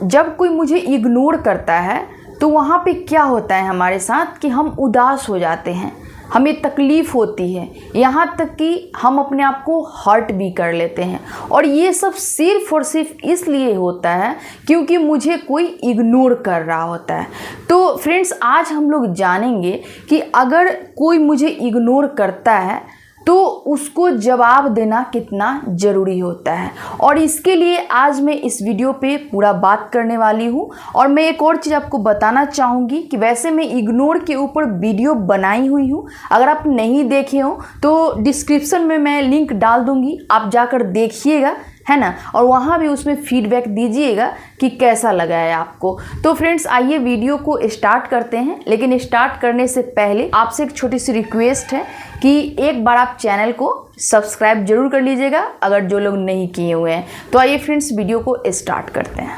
जब कोई मुझे इग्नोर करता है तो वहाँ पे क्या होता है हमारे साथ कि हम उदास हो जाते हैं, हमें तकलीफ़ होती है, यहाँ तक कि हम अपने आप को हर्ट भी कर लेते हैं। और ये सब सिर्फ़ और सिर्फ इसलिए होता है क्योंकि मुझे कोई इग्नोर कर रहा होता है। तो फ्रेंड्स, आज हम लोग जानेंगे कि अगर कोई मुझे इग्नोर करता है तो उसको जवाब देना कितना ज़रूरी होता है। और इसके लिए आज मैं इस वीडियो पे पूरा बात करने वाली हूँ। और मैं एक और चीज़ आपको बताना चाहूँगी कि वैसे मैं इग्नोर के ऊपर वीडियो बनाई हुई हूँ, अगर आप नहीं देखे हो तो डिस्क्रिप्शन में मैं लिंक डाल दूँगी, आप जाकर देखिएगा, है ना। और वहाँ भी उसमें फीडबैक दीजिएगा कि कैसा लगा है आपको। तो फ्रेंड्स, आइए वीडियो को स्टार्ट करते हैं। लेकिन स्टार्ट करने से पहले आपसे एक छोटी सी रिक्वेस्ट है कि एक बार आप चैनल को सब्सक्राइब जरूर कर लीजिएगा अगर जो लोग नहीं किए हुए हैं। तो आइए फ्रेंड्स, वीडियो को स्टार्ट करते हैं।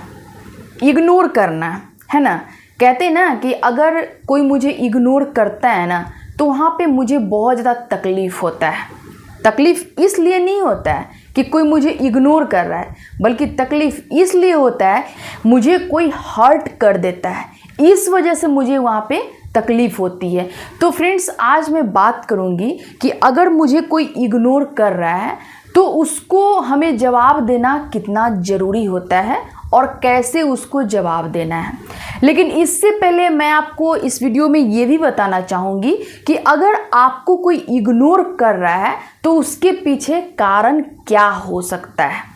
इग्नोर करना, है ना, कहते हैं ना कि अगर कोई मुझे इग्नोर करता है ना तो वहाँ पे मुझे बहुत ज़्यादा तकलीफ़ होता है। तकलीफ़ इसलिए नहीं होता है कि कोई मुझे इग्नोर कर रहा है, बल्कि तकलीफ़ इसलिए होता है मुझे कोई हर्ट कर देता है, इस वजह से मुझे वहाँ पे तकलीफ़ होती है। तो फ्रेंड्स, आज मैं बात करूँगी कि अगर मुझे कोई इग्नोर कर रहा है तो उसको हमें जवाब देना कितना ज़रूरी होता है और कैसे उसको जवाब देना है। लेकिन इससे पहले मैं आपको इस वीडियो में ये भी बताना चाहूँगी कि अगर आपको कोई इग्नोर कर रहा है तो उसके पीछे कारण क्या हो सकता है।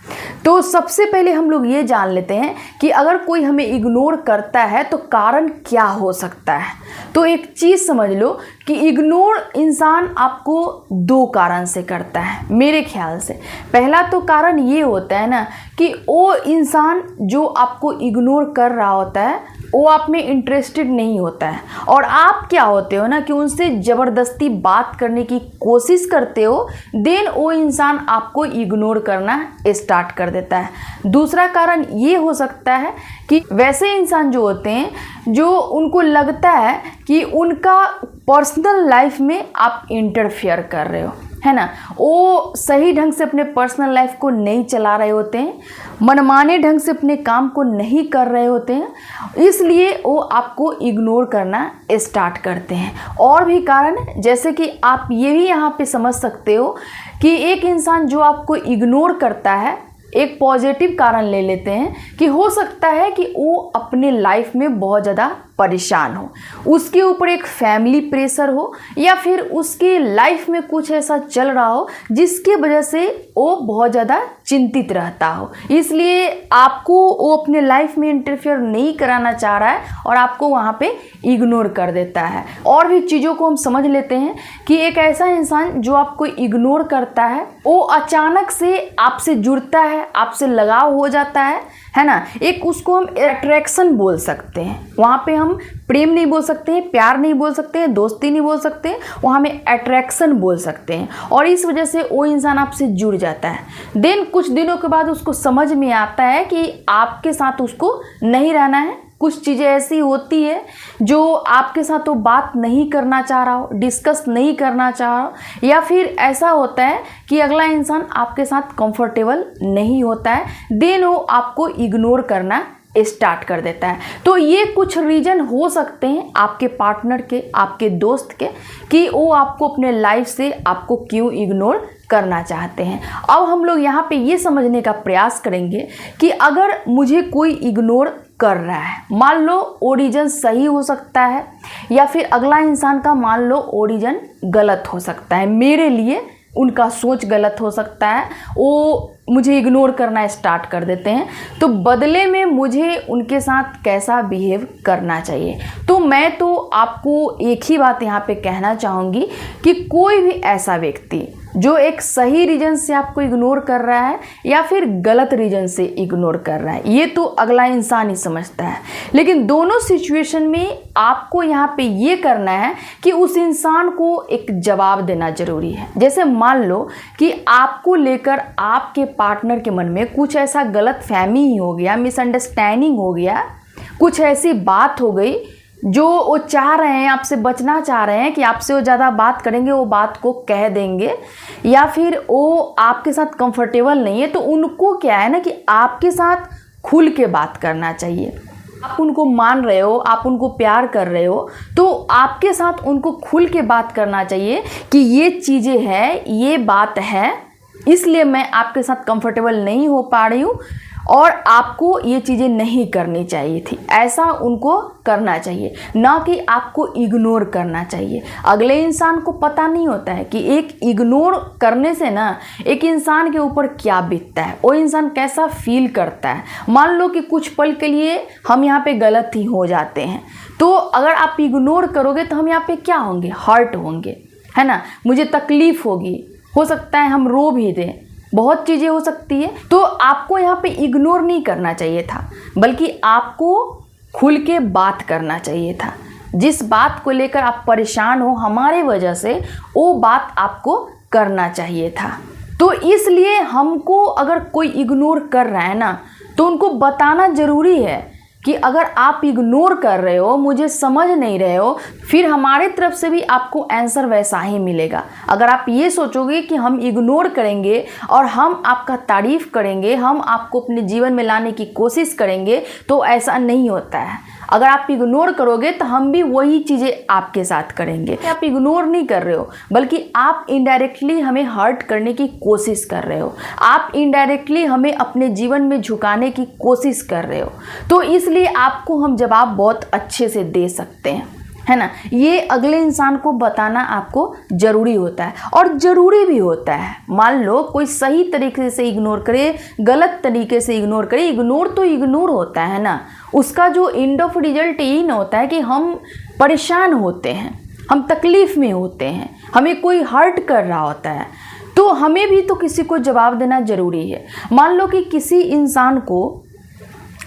तो सबसे पहले हम लोग ये जान लेते हैं कि अगर कोई हमें इग्नोर करता है तो कारण क्या हो सकता है। तो एक चीज़ समझ लो कि इग्नोर इंसान आपको दो कारण से करता है मेरे ख्याल से। पहला तो कारण ये होता है ना कि वो इंसान जो आपको इग्नोर कर रहा होता है वो आप में इंटरेस्टेड नहीं होता है, और आप क्या होते हो ना कि उनसे ज़बरदस्ती बात करने की कोशिश करते हो, देन वो इंसान आपको इग्नोर करना स्टार्ट कर देता है। दूसरा कारण ये हो सकता है कि वैसे इंसान जो होते हैं जो उनको लगता है कि उनका पर्सनल लाइफ में आप इंटरफेयर कर रहे हो, है ना, वो सही ढंग से अपने पर्सनल लाइफ को नहीं चला रहे होते हैं, मनमाने ढंग से अपने काम को नहीं कर रहे होते हैं, इसलिए वो आपको इग्नोर करना स्टार्ट करते हैं। और भी कारण, जैसे कि आप ये भी यहाँ पे समझ सकते हो कि एक इंसान जो आपको इग्नोर करता है, एक पॉजिटिव कारण ले लेते हैं कि हो सकता है कि वो अपने लाइफ में बहुत ज़्यादा परेशान हो, उसके ऊपर एक फैमिली प्रेशर हो, या फिर उसके लाइफ में कुछ ऐसा चल रहा हो जिसकी वजह से वो बहुत ज़्यादा चिंतित रहता हो, इसलिए आपको वो अपने लाइफ में इंटरफेयर नहीं कराना चाह रहा है और आपको वहाँ पे इग्नोर कर देता है। और भी चीज़ों को हम समझ लेते हैं कि एक ऐसा इंसान जो आपको इग्नोर करता है वो अचानक से आपसे जुड़ता है, आपसे लगाव हो जाता है ना। एक उसको हम अट्रैक्शन बोल सकते हैं, वहाँ पे हम प्रेम नहीं बोल सकते हैं, प्यार नहीं बोल सकते हैं, दोस्ती नहीं बोल सकते हैं, वहाँ में अट्रैक्शन बोल सकते हैं। और इस वजह से वो इंसान आपसे जुड़ जाता है। देन कुछ दिनों के बाद उसको समझ में आता है कि आपके साथ उसको नहीं रहना है, कुछ चीज़ें ऐसी होती है जो आपके साथ वो बात नहीं करना चाह रहा हो, डिस्कस नहीं करना चाह रहा हो, या फिर ऐसा होता है कि अगला इंसान आपके साथ कंफर्टेबल नहीं होता है, देन वो आपको इग्नोर करना स्टार्ट कर देता है। तो ये कुछ रीज़न हो सकते हैं आपके पार्टनर के, आपके दोस्त के, कि वो आपको अपने लाइफ से आपको क्यों इग्नोर करना चाहते हैं। अब हम लोग यहाँ पे ये समझने का प्रयास करेंगे कि अगर मुझे कोई इग्नोर कर रहा है, मान लो ओरिजिन सही हो सकता है या फिर अगला इंसान का मान लो ओरिजिन गलत हो सकता है, मेरे लिए उनका सोच गलत हो सकता है, वो मुझे इग्नोर करना स्टार्ट कर देते हैं, तो बदले में मुझे उनके साथ कैसा बिहेव करना चाहिए। तो मैं तो आपको एक ही बात यहाँ पे कहना चाहूँगी कि कोई भी ऐसा व्यक्ति जो एक सही रीज़न से आपको इग्नोर कर रहा है या फिर गलत रीज़न से इग्नोर कर रहा है, ये तो अगला इंसान ही समझता है। लेकिन दोनों सिचुएशन में आपको यहाँ पे ये करना है कि उस इंसान को एक जवाब देना ज़रूरी है। जैसे मान लो कि आपको लेकर आपके पार्टनर के मन में कुछ ऐसा गलत फहमी हो गया, मिसअंडरस्टैंडिंग हो गया, कुछ ऐसी बात हो गई जो वो चाह रहे हैं, आपसे बचना चाह रहे हैं कि आपसे वो ज़्यादा बात करेंगे, वो बात को कह देंगे, या फिर वो आपके साथ कंफर्टेबल नहीं है, तो उनको क्या है ना कि आपके साथ खुल के बात करना चाहिए। आप उनको मान रहे हो, आप उनको प्यार कर रहे हो, तो आपके साथ उनको खुल के बात करना चाहिए कि ये चीज़ें हैं, ये बात है, इसलिए मैं आपके साथ कंफर्टेबल नहीं हो पा रही हूँ और आपको ये चीज़ें नहीं करनी चाहिए थी। ऐसा उनको करना चाहिए, ना कि आपको इग्नोर करना चाहिए। अगले इंसान को पता नहीं होता है कि एक इग्नोर करने से ना एक इंसान के ऊपर क्या बीतता है, वो इंसान कैसा फील करता है। मान लो कि कुछ पल के लिए हम यहाँ पे गलत ही हो जाते हैं, तो अगर आप इग्नोर करोगे तो हम यहाँ पे क्या होंगे, हर्ट होंगे, है ना, मुझे तकलीफ़ होगी, हो सकता है हम रो भी दें, बहुत चीज़ें हो सकती है। तो आपको यहाँ पे इग्नोर नहीं करना चाहिए था, बल्कि आपको खुल के बात करना चाहिए था। जिस बात को लेकर आप परेशान हो हमारे वजह से, वो बात आपको करना चाहिए था। तो इसलिए हमको अगर कोई इग्नोर कर रहा है ना, तो उनको बताना ज़रूरी है कि अगर आप इग्नोर कर रहे हो, मुझे समझ नहीं रहे हो, फिर हमारे तरफ से भी आपको आंसर वैसा ही मिलेगा। अगर आप ये सोचोगे कि हम इग्नोर करेंगे और हम आपका तारीफ़ करेंगे, हम आपको अपने जीवन में लाने की कोशिश करेंगे, तो ऐसा नहीं होता है। अगर आप इग्नोर करोगे तो हम भी वही चीज़ें आपके साथ करेंगे। आप इग्नोर नहीं कर रहे हो, बल्कि आप इनडायरेक्टली हमें हर्ट करने की कोशिश कर रहे हो, आप इनडायरेक्टली हमें अपने जीवन में झुकाने की कोशिश कर रहे हो। तो इसलिए आपको हम जवाब बहुत अच्छे से दे सकते हैं, है ना। ये अगले इंसान को बताना आपको ज़रूरी होता है और ज़रूरी भी होता है। मान लो कोई सही तरीके से इग्नोर करे, गलत तरीके से इग्नोर करे, इग्नोर तो इग्नोर होता है ना, उसका जो एंड ऑफ रिजल्ट यही ना होता है कि हम परेशान होते हैं, हम तकलीफ़ में होते हैं, हमें कोई हर्ट कर रहा होता है, तो हमें भी तो किसी को जवाब देना ज़रूरी है। मान लो कि किसी इंसान को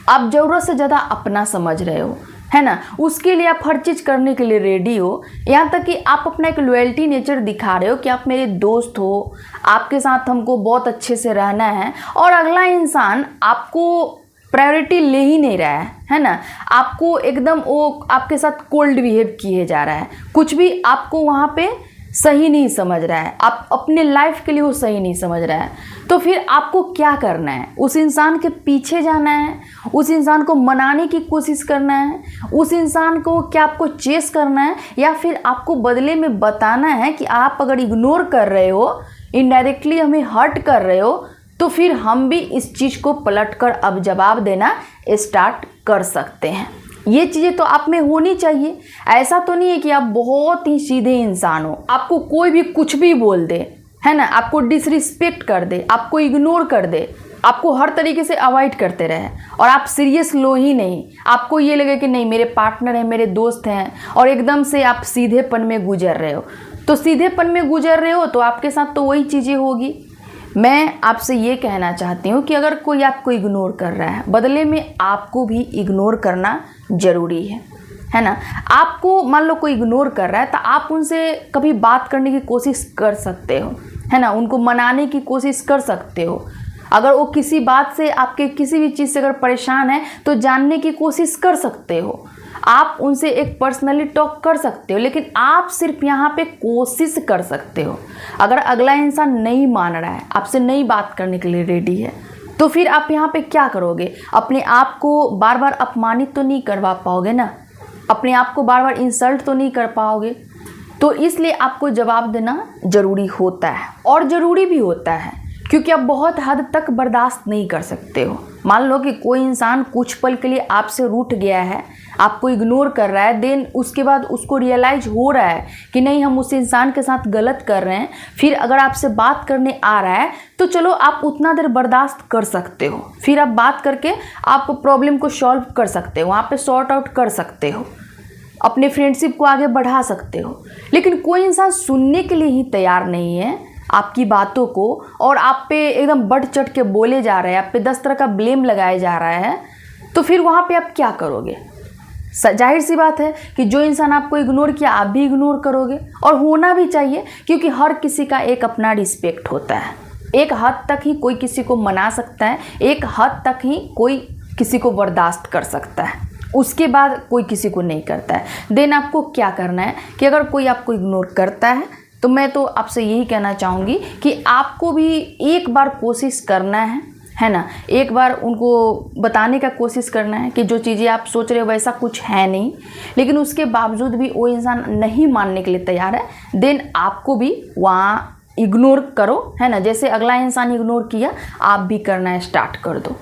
आप ज़रूरत से ज़्यादा अपना समझ रहे हो, है ना, उसके लिए आप हर चीज़ करने के लिए रेडी हो, यहाँ तक कि आप अपना एक लॉयल्टी नेचर दिखा रहे हो कि आप मेरे दोस्त हो, आपके साथ हमको बहुत अच्छे से रहना है, और अगला इंसान आपको प्रायोरिटी ले ही नहीं रहा है ना, आपको एकदम वो आपके साथ कोल्ड बिहेव किए जा रहा है, कुछ भी आपको वहाँ पे सही नहीं समझ रहा है, आप अपने लाइफ के लिए वो सही नहीं समझ रहा है, तो फिर आपको क्या करना है, उस इंसान के पीछे जाना है, उस इंसान को मनाने की कोशिश करना है, उस इंसान को क्या आपको चेस करना है, या फिर आपको बदले में बताना है कि आप अगर इग्नोर कर रहे हो, इनडायरेक्टली हमें हर्ट कर रहे हो, तो फिर हम भी इस चीज़ को पलटकर अब जवाब देना स्टार्ट कर सकते हैं। ये चीज़ें तो आप में होनी चाहिए। ऐसा तो नहीं है कि आप बहुत ही सीधे इंसान हो, आपको कोई भी कुछ भी बोल दे, है ना, आपको डिसरिस्पेक्ट कर दे, आपको इग्नोर कर दे, आपको हर तरीके से अवॉइड करते रहे और आप सीरियस लो ही नहीं, आपको ये लगे कि नहीं मेरे पार्टनर हैं, मेरे दोस्त हैं, और एकदम से आप सीधेपन में गुजर रहे हो। तो सीधेपन में गुजर रहे हो तो आपके साथ तो वही चीज़ें होगी। मैं आपसे ये कहना चाहती हूँ कि अगर कोई आपको इग्नोर कर रहा है, बदले में आपको भी इग्नोर करना ज़रूरी है ना। आपको मान लो कोई इग्नोर कर रहा है तो आप उनसे कभी बात करने की कोशिश कर सकते हो, है ना, उनको मनाने की कोशिश कर सकते हो। अगर वो किसी बात से, आपके किसी भी चीज़ से अगर परेशान है तो जानने की कोशिश कर सकते हो, आप उनसे एक पर्सनली टॉक कर सकते हो, लेकिन आप सिर्फ यहाँ पे कोशिश कर सकते हो। अगर अगला इंसान नहीं मान रहा है, आपसे नई बात करने के लिए रेडी है, तो फिर आप यहाँ पे क्या करोगे, अपने आप को बार बार अपमानित तो नहीं करवा पाओगे ना, अपने आप को बार बार इंसल्ट तो नहीं कर पाओगे। तो इसलिए आपको जवाब देना ज़रूरी होता है, और ज़रूरी भी होता है, क्योंकि आप बहुत हद तक बर्दाश्त नहीं कर सकते हो। मान लो कि कोई इंसान कुछ पल के लिए आपसे रूठ गया है, आपको इग्नोर कर रहा है, देन उसके बाद उसको रियलाइज हो रहा है कि नहीं हम उस इंसान के साथ गलत कर रहे हैं, फिर अगर आपसे बात करने आ रहा है तो चलो आप उतना देर बर्दाश्त कर सकते हो, फिर आप बात करके आप प्रॉब्लम को सॉल्व कर सकते हो, वहाँ पे सॉर्ट आउट कर सकते हो, अपने फ्रेंडशिप को आगे बढ़ा सकते हो। लेकिन कोई इंसान सुनने के लिए ही तैयार नहीं है आपकी बातों को, और आप पे एकदम बढ़ चढ़ के बोले जा रहे हैं, आप पे 10 तरह का ब्लेम लगाया जा रहा है, तो फिर वहाँ पे आप क्या करोगे। जाहिर सी बात है कि जो इंसान आपको इग्नोर किया आप भी इग्नोर करोगे, और होना भी चाहिए, क्योंकि हर किसी का एक अपना रिस्पेक्ट होता है। एक हद तक ही कोई किसी को मना सकता है, एक हद तक ही कोई किसी को बर्दाश्त कर सकता है, उसके बाद कोई किसी को नहीं करता है। देन आपको क्या करना है कि अगर कोई आपको इग्नोर करता है तो मैं तो आपसे यही कहना चाहूँगी कि आपको भी एक बार कोशिश करना है है ना। एक बार उनको बताने का कोशिश करना है कि जो चीज़ें आप सोच रहे हो वैसा कुछ है नहीं, लेकिन उसके बावजूद भी वो इंसान नहीं मानने के लिए तैयार है, देन आपको भी वहाँ इग्नोर करो, है ना। जैसे अगला इंसान इग्नोर किया, आप भी करना स्टार्ट कर दो।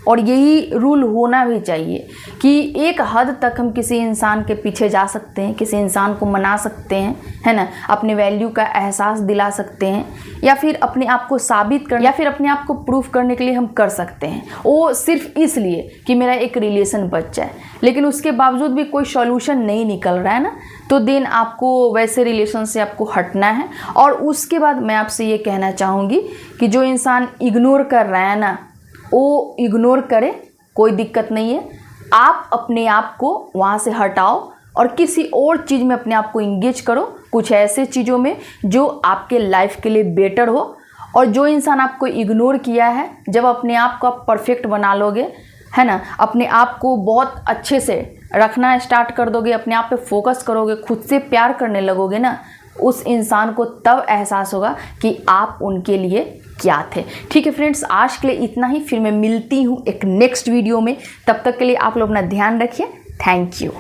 और यही रूल होना भी चाहिए कि एक हद तक हम किसी इंसान के पीछे जा सकते हैं, किसी इंसान को मना सकते हैं, है ना, अपने वैल्यू का एहसास दिला सकते हैं, या फिर अपने आप को साबित करने या फिर अपने आप को प्रूफ करने के लिए हम कर सकते हैं, वो सिर्फ इसलिए कि मेरा एक रिलेशन बच जाए। लेकिन उसके बावजूद भी कोई सॉल्यूशन नहीं निकल रहा है ना, तो देन आपको वैसे रिलेशन से आपको हटना है। और उसके बाद मैं आपसे ये कहना चाहूँगी कि जो इंसान इग्नोर कर रहा है ना, वो इग्नोर करे, कोई दिक्कत नहीं है। आप अपने आप को वहाँ से हटाओ और किसी और चीज़ में अपने आप को इंगेज करो, कुछ ऐसे चीज़ों में जो आपके लाइफ के लिए बेटर हो। और जो इंसान आपको इग्नोर किया है, जब अपने आप को आप परफेक्ट बना लोगे, है ना, अपने आप को बहुत अच्छे से रखना स्टार्ट कर दोगे, अपने आप पे फोकस करोगे, खुद से प्यार करने लगोगे ना, उस इंसान को तब एहसास होगा कि आप उनके लिए क्या थे। ठीक है फ्रेंड्स, आज के लिए इतना ही। फिर मैं मिलती हूँ एक नेक्स्ट वीडियो में। तब तक के लिए आप लोग अपना ध्यान रखिए। Thank you.